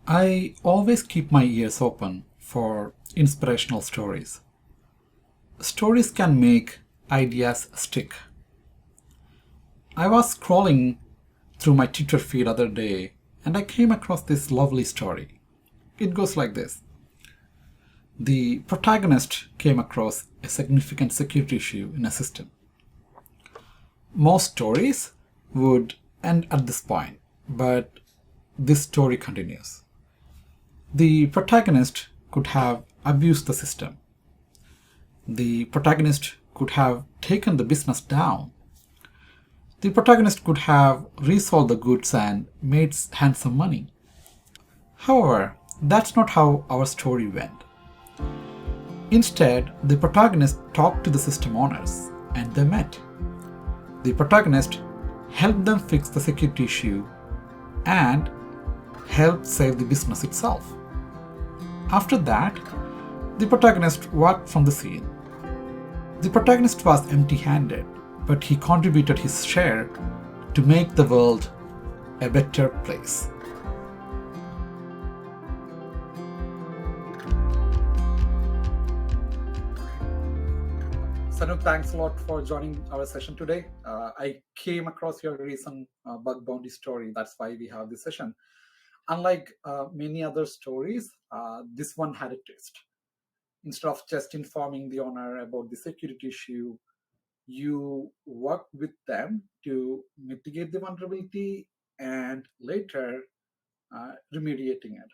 I always keep my ears open for inspirational stories. Stories can make ideas stick. I was scrolling through my Twitter feed other day and I came across this lovely story. It goes like this. The protagonist came across a significant security issue in a system. Most stories would end at this point, but this story continues. The protagonist could have abused the system. The protagonist could have taken the business down. The protagonist could have resold the goods and made handsome money. However, that's not how our story went. Instead, the protagonist talked to the system owners and they met. The protagonist helped them fix the security issue and helped save the business itself. After that, the protagonist walked from the scene. The protagonist was empty handed, but he contributed his share to make the world a better place. Sanoop, thanks a lot for joining our session today. I came across your recent bug bounty story. That's why we have this session. Unlike many other stories, this one had a twist. Instead of just informing the owner about the security issue, you work with them to mitigate the vulnerability and later remediating it.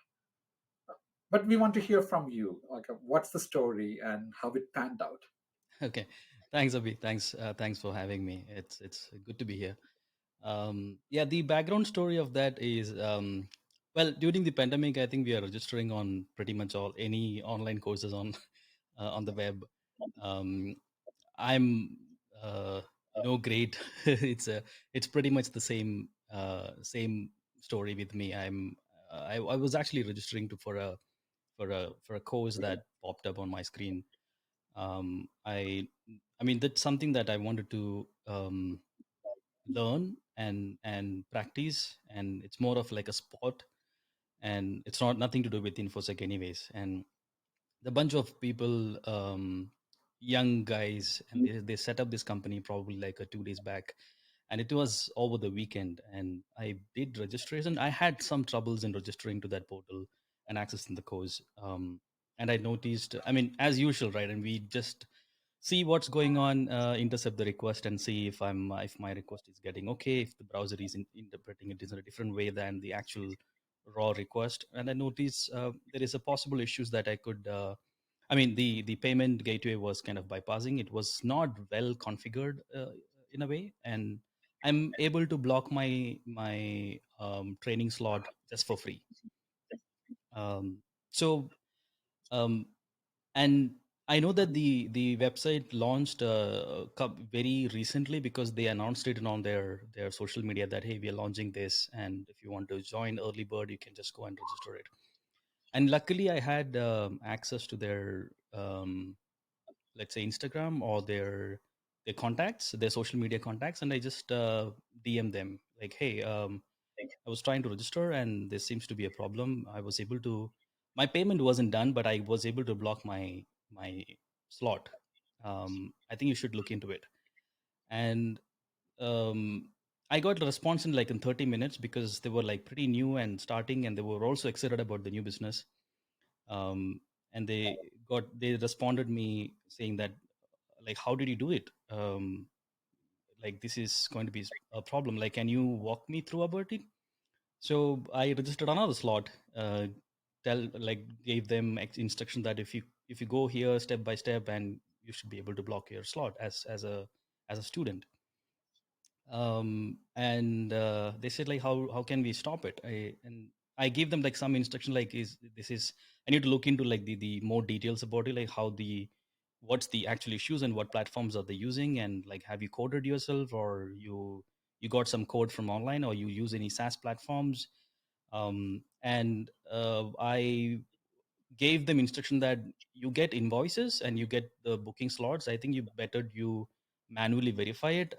But we want to hear from you. Like, what's the story and how it panned out? Okay, thanks, Abhi. Thanks for having me. It's good to be here. Yeah, the background story of that is well, during the pandemic, I think we are registering on pretty much all any online courses on the web. Um, I'm great. It's pretty much the same story with me. I was actually registering to for a course that popped up on my screen. um, I I mean that's something that I wanted to learn and practice, and it's more of like a sport, and it's not nothing to do with infosec anyways. And the bunch of people, young guys, and they set up this company probably like 2 days back, and it was over the weekend, and I did registration. I had some troubles in registering to that portal and accessing the course. And I noticed, I mean, as usual, right? And we just see what's going on, intercept the request and see if my request is getting okay, if the browser is interpreting it in a different way than the actual raw request. And I notice there is a possible issues that I could I mean, the payment gateway was kind of bypassing. It was not well configured in a way, and I'm able to block my training slot just for free. um, so um, and I know that the website launched very recently, because they announced it on their social media that, hey, we are launching this, and if you want to join early bird, you can just go and register it. And luckily, I had access to their let's say Instagram or their contacts, their social media contacts, and I just DM them like, hey, I was trying to register and there seems to be a problem. I was able to, my payment wasn't done, but I was able to block my slot. I think you should look into it. And um, I got a response in like in 30 minutes, because they were like pretty new and starting, and they were also excited about the new business. Um, and they responded me saying that, like, how did you do it? Like, this is going to be a problem. Like, can you walk me through about it? So I registered another slot. Gave them instruction that if you go here step by step, and you should be able to block your slot as a student. And they said, like, how can we stop it? I gave them like some instruction, like, is this is I need to look into like the more details about it, like how the what's the actual issues and what platforms are they using, and like, have you coded yourself, or you got some code from online, or you use any SaaS platforms. And I gave them instruction that you get invoices and you get the booking slots. I think you manually verify it.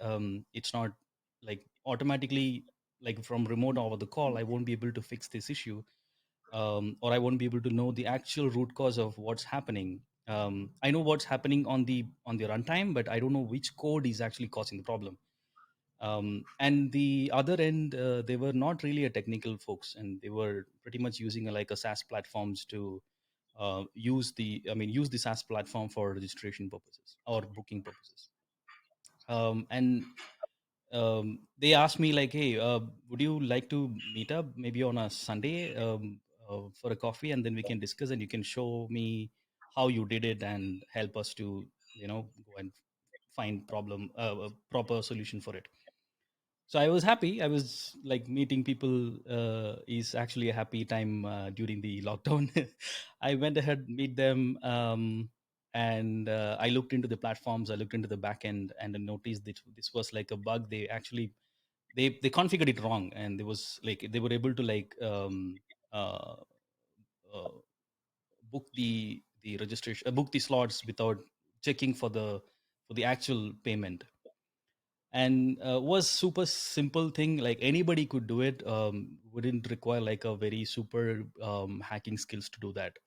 It's not like automatically, like from remote over the call, I won't be able to fix this issue. or I won't be able to know the actual root cause of what's happening. I know what's happening on the runtime, but I don't know which code is actually causing the problem. And the other end, they were not really a technical folks, and they were pretty much using like a SaaS platforms to use the SaaS platform for registration purposes or booking purposes. And they asked me like, "Hey, would you like to meet up maybe on a Sunday for a coffee, and then we can discuss, and you can show me how you did it and help us to go and find a proper solution for it." So I was happy. I was like, meeting people is actually a happy time during the lockdown. I went ahead, meet them, and I looked into the platforms. I looked into the back end, and I noticed that this was like a bug. They actually they configured it wrong, and there was like they were able to like uh, uh, book the registration, book the slots without checking for the actual payment. And was super simple thing, like anybody could do it. Wouldn't require like a very super hacking skills to do that,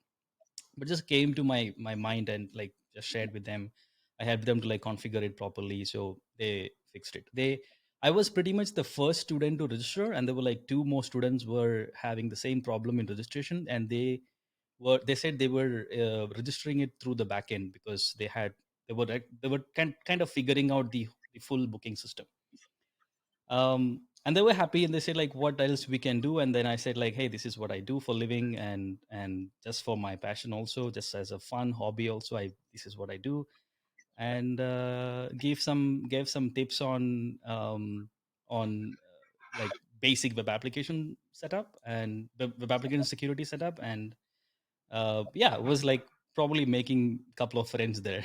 but just came to my mind and like just shared with them. I helped them to like configure it properly, so they fixed it. I was pretty much the first student to register, and there were like two more students were having the same problem in registration, and they said they were registering it through the back end because they were kind of figuring out the full booking system. And they were happy, and they said like, what else we can do? And then I said like, hey, this is what I do for living, and just for my passion also, just as a fun hobby also, I this is what I do. And gave some tips on like basic web application setup and web application security setup. And yeah, it was like probably making a couple of friends there.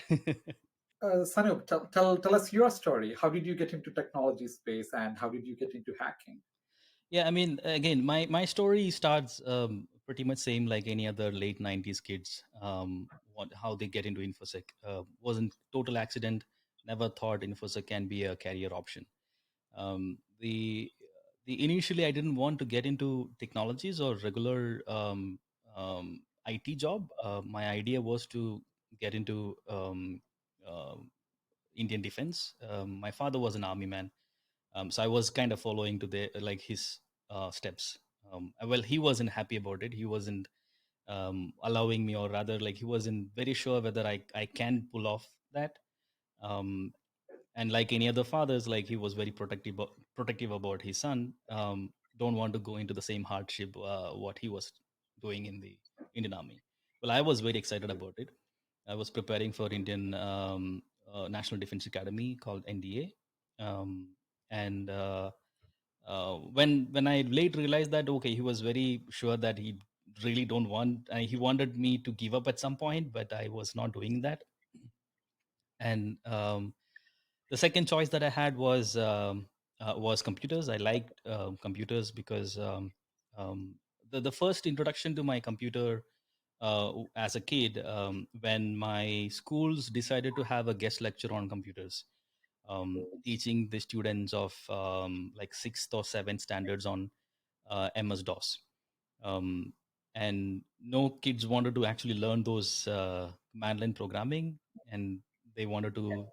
Sanoop, tell us your story. How did you get into technology space, and how did you get into hacking? Yeah, I mean, again, my story starts pretty much same like any other late '90s kids. How they get into infosec wasn't total accident. Never thought infosec can be a career option. The initially I didn't want to get into technologies or regular IT job. My idea was to get into uh, Indian defense. My father was an army man, so I was kind of following to the like his steps. Well, he wasn't happy about it. He wasn't allowing me, or rather, like he wasn't very sure whether I can pull off that. Um, and like any other fathers, like he was very protective about his son. Don't want to go into the same hardship what he was doing in the Indian army. Well, I was very excited about it. I was preparing for Indian National Defense Academy called NDA. And when I late realized that, okay, he was very sure that he really don't want, he wanted me to give up at some point, but I was not doing that. And the second choice that I had was computers. I liked computers because the first introduction to my computer as a kid, when my schools decided to have a guest lecture on computers, teaching the students of like sixth or seventh standards on MS DOS. Um, and no kids wanted to actually learn those command line programming, and they wanted to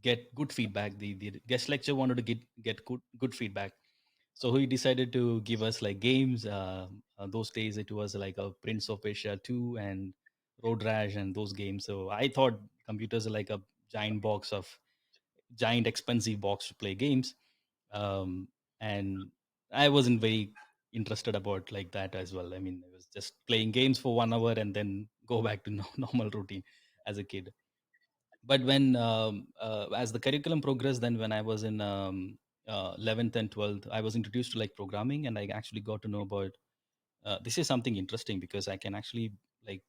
get good feedback. The guest lecture wanted to get good feedback, so he decided to give us like games. Those days it was like a Prince of Persia 2 and Road Rash and those games. So I thought computers are like a giant box of giant expensive box to play games. um, and I wasn't very interested about like that as well. I mean, I was just playing games for 1 hour and then go back to normal routine as a kid. But when as the curriculum progressed, then when I was in 11th and 12th, I was introduced to like programming, and I actually got to know about this is something interesting because I can actually like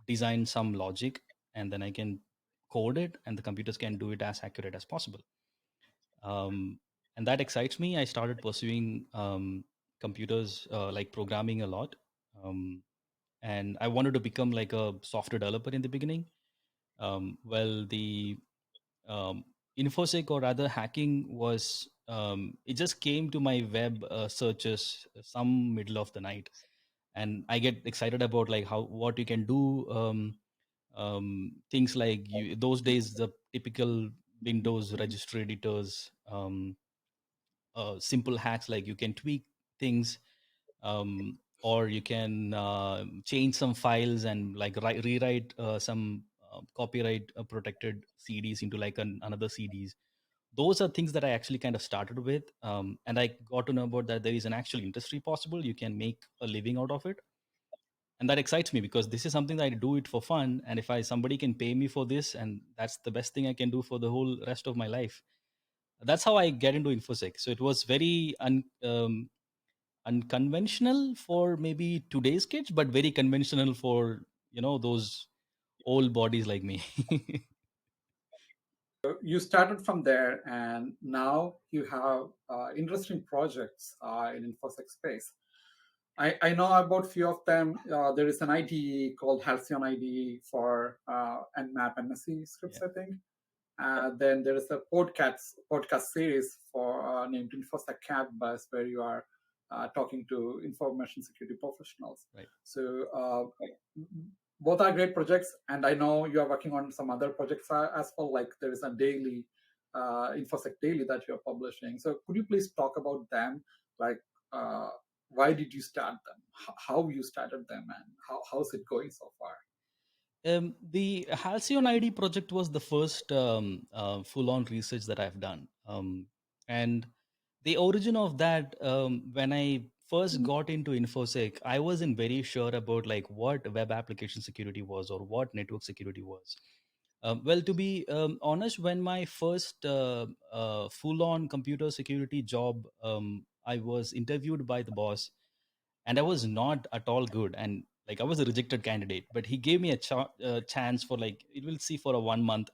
design some logic, and then I can code it, and the computers can do it as accurate as possible. um, and that excites me. I started pursuing computers, like programming a lot. um, and I wanted to become like a software developer in the beginning. Well, the um, infosec, or rather hacking, was it just came to my web searches some middle of the night. and I get excited about like how what you can do. Things like those days the typical Windows registry editors, simple hacks like you can tweak things, or you can change some files and like rewrite some copyright protected CDs into like another CDs. Those are things that I actually kind of started with, and I got to know about that there is an actual industry possible. You can make a living out of it, and that excites me because this is something that I do it for fun. And if I somebody can pay me for this, and that's the best thing I can do for the whole rest of my life. That's how I get into InfoSec. So it was very unconventional for maybe today's kids, but very conventional for those old bodies like me. You started from there, and now you have interesting projects in InfoSec space. I know about few of them. There is an IDE called Halcyon IDE for Nmap NSE scripts, Yeah, I think. Then there is a podcast series for named InfoSec Bus, where you are talking to information security professionals. right. So both are great projects, and I know you are working on some other projects as well. Like there is a daily InfoSec daily that you are publishing. So could you please talk about them? Like why did you start them? How you started them, and how's it going so far? The Halcyon ID project was the first full-on research that I've done, and the origin of that, when I first got into InfoSec, I wasn't very sure about like what web application security was or what network security was. Well, to be honest, when my first full-on computer security job, I was interviewed by the boss, and I was not at all good, and like I was a rejected candidate. But he gave me a chance for like it will see for a 1 month,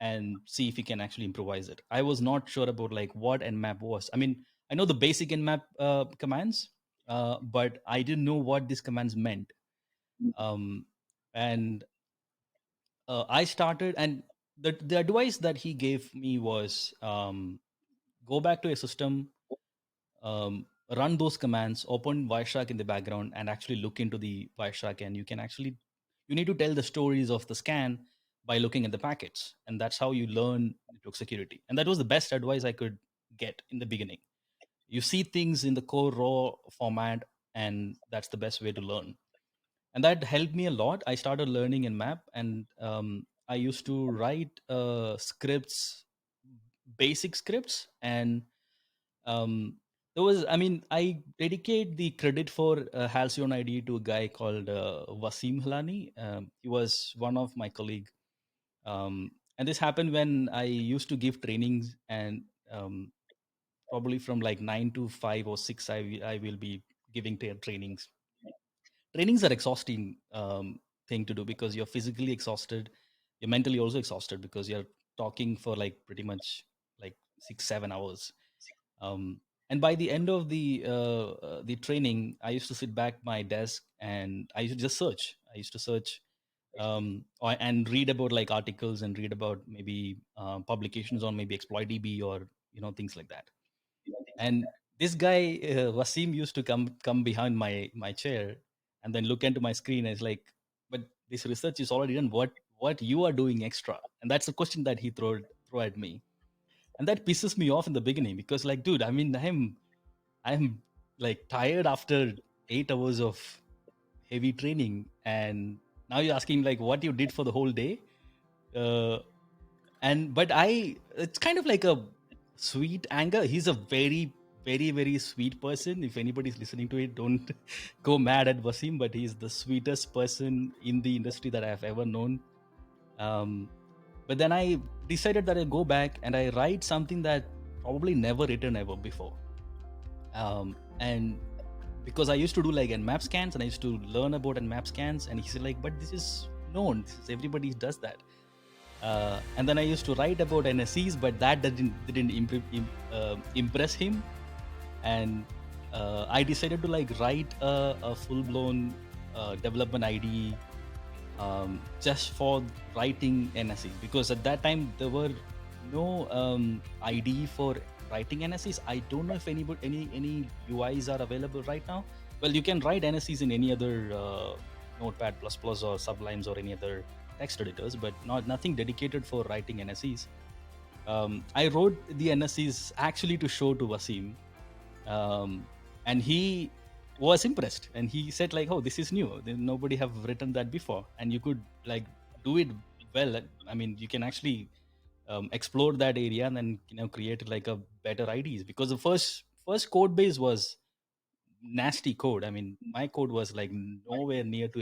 and see if he can actually improvise it. I was not sure about like what Nmap was. I mean, I know the basic Nmap commands, but I didn't know what these commands meant. Um, and I started, and the advice that he gave me was, go back to a system, run those commands, open Wireshark in the background, and actually look into the Wireshark. And you need to tell the stories of the scan by looking at the packets, and that's how you learn network security. And that was the best advice I could get in the beginning. You see things in the core raw format, and that's the best way to learn. And that helped me a lot. I started learning in Map, and I used to write scripts, basic scripts, and um, there was, I mean, I dedicate the credit for Halcyon ID to a guy called Wasim Halani. He was one of my colleague, and this happened when I used to give trainings, and um, probably from like 9 to 5 or 6, I will be giving trainings. Trainings are exhausting thing to do because you're physically exhausted, you're mentally also exhausted because you're talking for like pretty much like 6 7 hours, and by the end of the training, I used to sit back my desk and I used to just search. I used to search, and read about like articles and read about maybe publications on maybe exploitdb or things like that. And this guy Wasim used to come behind my chair and then look into my screen and it's like, but this research is already done. What you are doing extra? And that's a question that he throw at me, and that pisses me off in the beginning because like, dude, I mean, I'm like tired after 8 hours of heavy training, and now you're asking like what you did for the whole day. uh, and but I It's kind of like a sweet anger. He's a very very sweet person. If anybody's listening to it, don't go mad at Wasim, but he's the sweetest person in the industry that I've ever known. But then I decided that I go back and I write something that probably never written ever before. And because I used to do like Nmap scans and I used to learn about Nmap scans, and he said like, but this is known, everybody does that. And then I used to write about NSEs, but that didn't impress him. And I decided to like write a full blown development ID, just for writing NSEs, because at that time there were no ID for writing NSEs. I don't know if any UIs are available right now, well, you can write NSEs in any other Notepad or Sublimes or any other text editors, but not nothing dedicated for writing NSEs. I wrote the NSEs actually to show to Wasim, and he was impressed, and he said like, "Oh, this is new. Nobody have written that before, and you could like do it well. I mean, you can actually explore that area and then create like a better IDs, because the first code base was nasty code. I mean, my code was like nowhere near to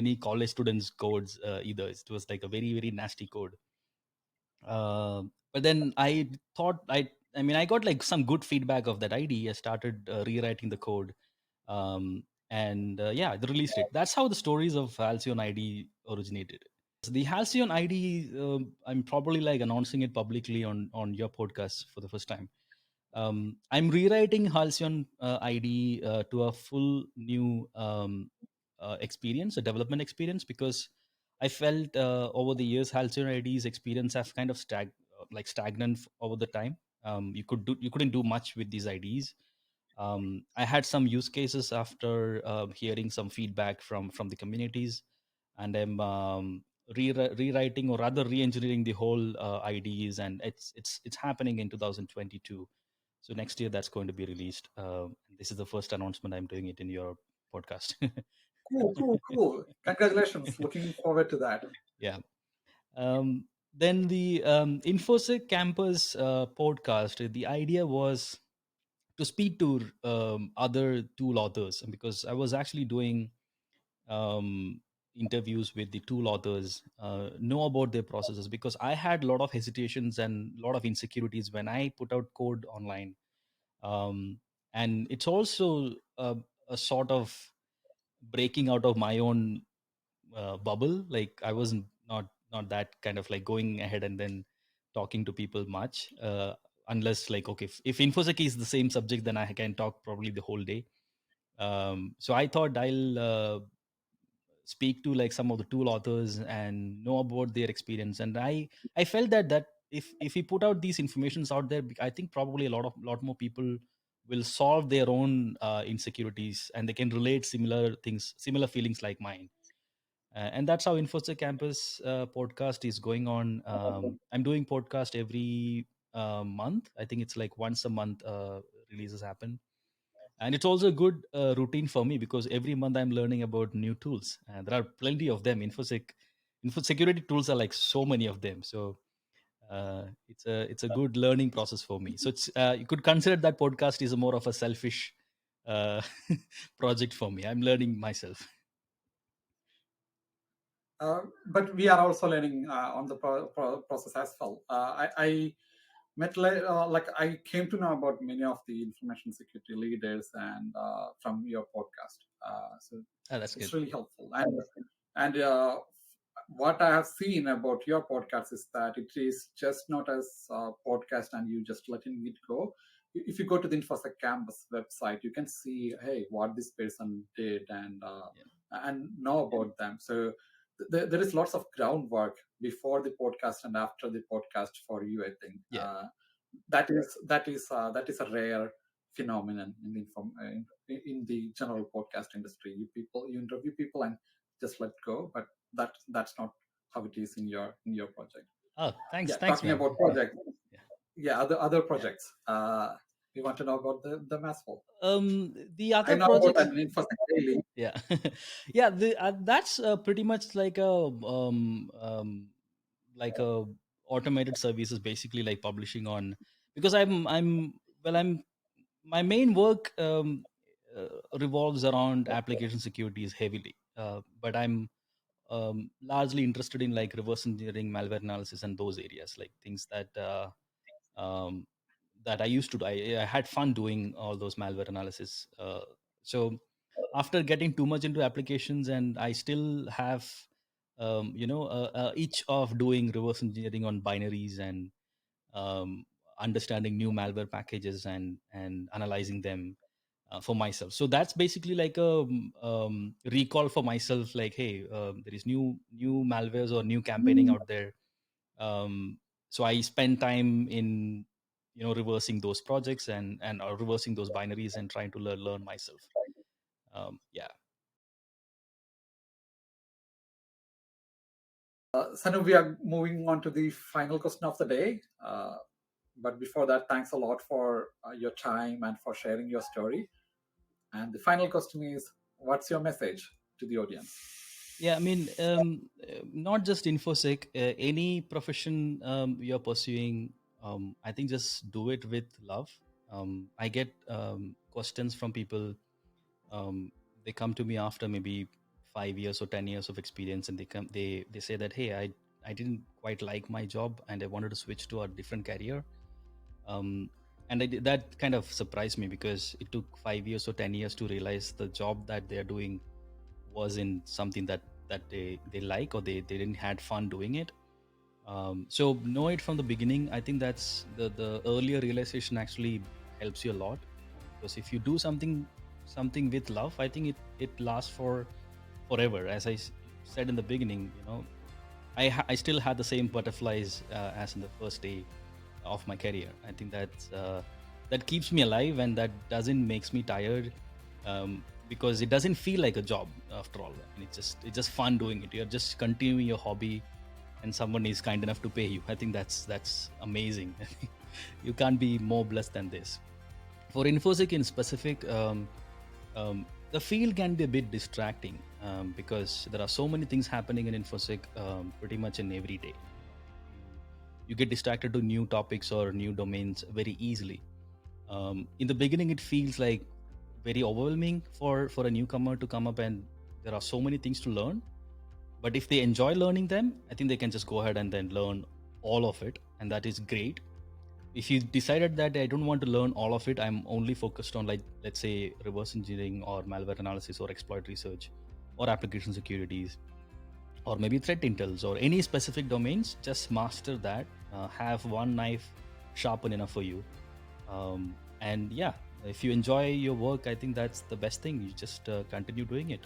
any college students' codes either. It was like a very very nasty code. But then I thought I mean I got like some good feedback of that ID. I started rewriting the code, and yeah, they released it. That's how the stories of Halcyon ID originated. The Halcyon ID, I'm probably like announcing it publicly on your podcast for the first time. I'm rewriting Halcyon ID to a full new experience, a development experience, because I felt over the years Halcyon ID's experience have kind of stagnant over the time. You couldn't do much with these IDs. I had some use cases after hearing some feedback from the communities, and I'm rewriting, or rather re-engineering the whole IDs, and it's happening in 2022. So next year that's going to be released. This is the first announcement I'm doing it in your podcast. Cool, cool, cool. Congratulations. Looking forward to that. Yeah. Then the InfoSec campus podcast. The idea was to speak to other tool authors, because I was actually doing um, interviews with the tool authors, know about their processes, because I had a lot of hesitations and a lot of insecurities when I put out code online. um, and it's also a sort of breaking out of my own bubble. Like I wasn't not that kind of like going ahead and then talking to people much, unless like, okay, if infosec is the same subject, then I can talk probably the whole day. So I thought I'll speak to like some of the tool authors and know about their experience, and I felt that if we put out these informations out there, I think probably a lot more people will solve their own insecurities, and they can relate similar things, similar feelings like mine. And that's how InfoSec Campus podcast is going on. I'm doing podcast every month. I think it's like once a month releases happen, and it's also a good routine for me, because every month I'm learning about new tools, and there are plenty of them. Info security tools are like so many of them. So it's a good learning process for me. So it's you could consider that podcast is a more of a selfish uh, project for me. I'm learning myself. But we are also learning on the process as well. I met like I came to know about many of the information security leaders and from your podcast. So That's it's good. really helpful. And what I have seen about your podcast is that it is just not as a podcast and you just letting it go. If you go to the InfoSec Campus website, you can see, hey, what this person did Yeah. and know about them. So there is lots of groundwork before the podcast and after the podcast for you. I think Yeah. that is a rare phenomenon in in the general podcast industry. You interview people and just let go, but that's not how it is in your project. Oh, thanks, Yeah, thanks, talking man. about Yeah. project. Yeah. Yeah, other projects. We want to know about them as well. The I other know about projects. an InfoSec daily. Yeah. Yeah, that's pretty much like a automated services, basically like publishing on, because I'm well I'm my main work revolves around application securities heavily, but I'm largely interested in like reverse engineering, malware analysis, and those areas, like things um, that I used to do. I had fun doing all those malware analysis. So after getting too much into applications, and I still have itch of doing reverse engineering on binaries, and um, understanding new malware packages, and analyzing them for myself. So that's basically like a recall for myself, like, hey, there is new malwares or new campaigning out there. So I spend time in reversing those projects, and reversing those binaries, and trying to learn myself. Yeah. Sanu, we are moving on to the final question of the day. But before that, thanks a lot for your time and for sharing your story. And the final question is, what's your message to the audience? Yeah, I mean, not just InfoSec, any profession you're pursuing, I think just do it with love. I get questions from people. Um, they come to me after maybe 5 years or 10 years of experience, and they say that, hey, I didn't quite like my job, and I wanted to switch to a different career. Um, and that kind of surprised me because it took 5 years or 10 years to realize the job that they're doing wasn't something that they like, or they didn't had fun doing it. So know it from the beginning. I think that's the earlier realization actually helps you a lot, because if you do something with love, I think it lasts for forever. As I said in the beginning, I still had the same butterflies as in the first day of my career. I think that keeps me alive, and that doesn't makes me tired, because it doesn't feel like a job after all. And it's just fun doing it. You're just continuing your hobby, and someone is kind enough to pay you. I think that's amazing. You can't be more blessed than this. For InfoSec in specific, the field can be a bit distracting, because there are so many things happening in InfoSec pretty much in every day. You get distracted to new topics or new domains very easily. In the beginning, it feels like very overwhelming for a newcomer to come up, and there are so many things to learn. But if they enjoy learning them, I think they can just go ahead and then learn all of it, and that is great. If you decided that I don't want to learn all of it, I'm only focused on, like, let's say, reverse engineering or malware analysis or exploit research or application securities, or maybe threat intels or any specific domains, just master that. Have one knife sharpen enough for you. And yeah, if you enjoy your work, I think that's the best thing. You just continue doing it.